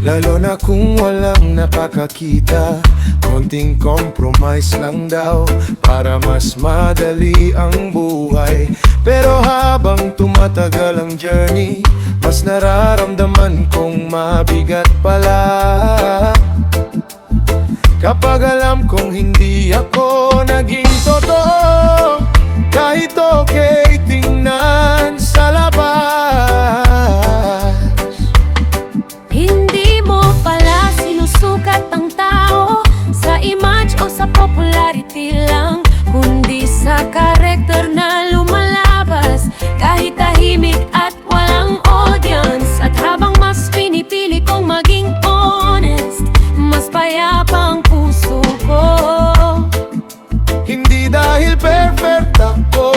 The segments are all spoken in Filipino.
lalo na kung walang nakakakita. Konting compromise lang daw para mas madali ang buhay. Pero habang tumatagal ang journey, mas nararamdaman kong mabigat pala. Kapag alam kong hindi ako naging totoo, kahit okay tingnan sa labas. Hindi mo pala sinusukat ang tao sa image o sa popularity lang, kundi sa karakter na lumalabas kahit tahimik at walang audience. At habang mas pinipili kong maging honest, mas payapa ang puso ko. Hindi dahil perfect ako,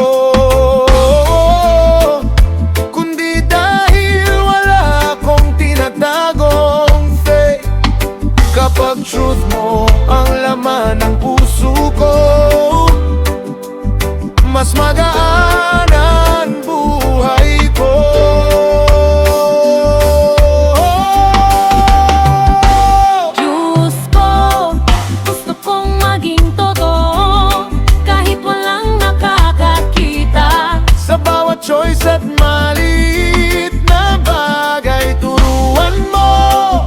kundi dahil wala akong tinatagong fake. Kapag truth mo ang laman ng puso ko, mas magaan ang buhay ko. Diyos ko, gusto kong maging totoo kahit walang nakakakita. Sa bawat choice at maliit na bagay, turuan mo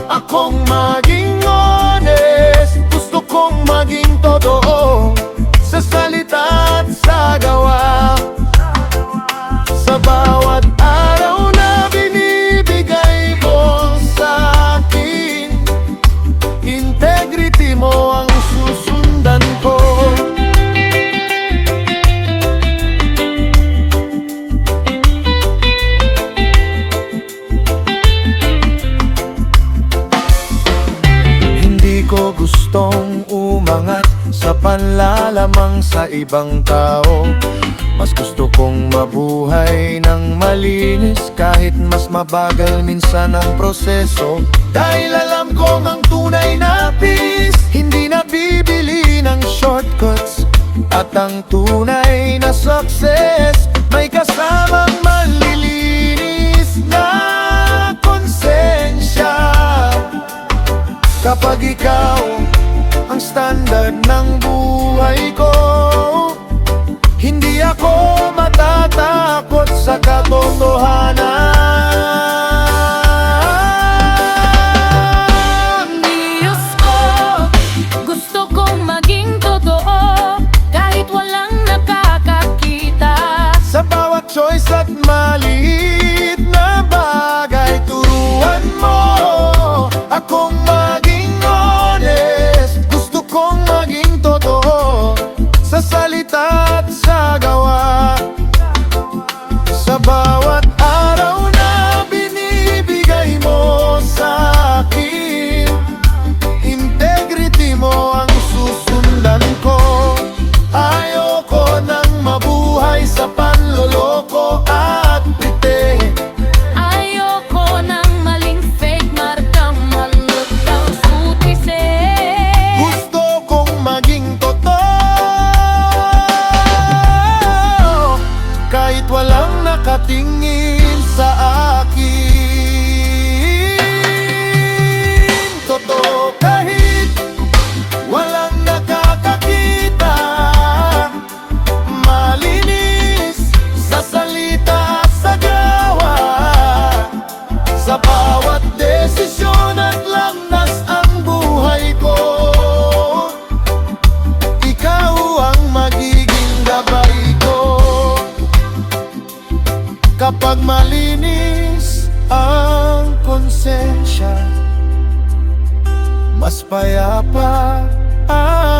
akong maging honest. Gusto kong maging totoo sa salita at sa gawa. Sa bawat araw na binibigay mo sa akin, integrity mo ang susundan ko. Hindi ko gustong umangat sa panlalamang sa ibang tao. Mas gusto kong mabuhay ng malinis kahit mas mabagal minsan ang proseso. Dahil alam kong ang tunay na peace hindi nabibili ng shortcuts. At ang tunay na success may kasamang malilinis na konsensya. Kapag ikaw ang standard ng buhay ko, hindi ako matatakot sa katotohanan. Diyos ko, gusto kong maging totoo kahit walang nakakakita. Sa bawat choice at maliit na bagay, turuan mo akong maging honest. Gusto kong maging totoo sa salita at sa gawa. Sa bawat araw na binibigay mo sa akin, integrity mo ang susundan ko. Ayoko nang mabuhay sa panloloko at pretend. Ayoko ng maling fake, markang malutang sutise. Gusto kong maging totoo kahit walang nakatingin sa akin. Totoo kahit walang nakakakita. Malinis sa salita at sa gawa. Sa bawat desisyon at landas ang buhay ko, ikaw ang magiging gabay ko. Kapag malinis ang konsensya, mas payapa ang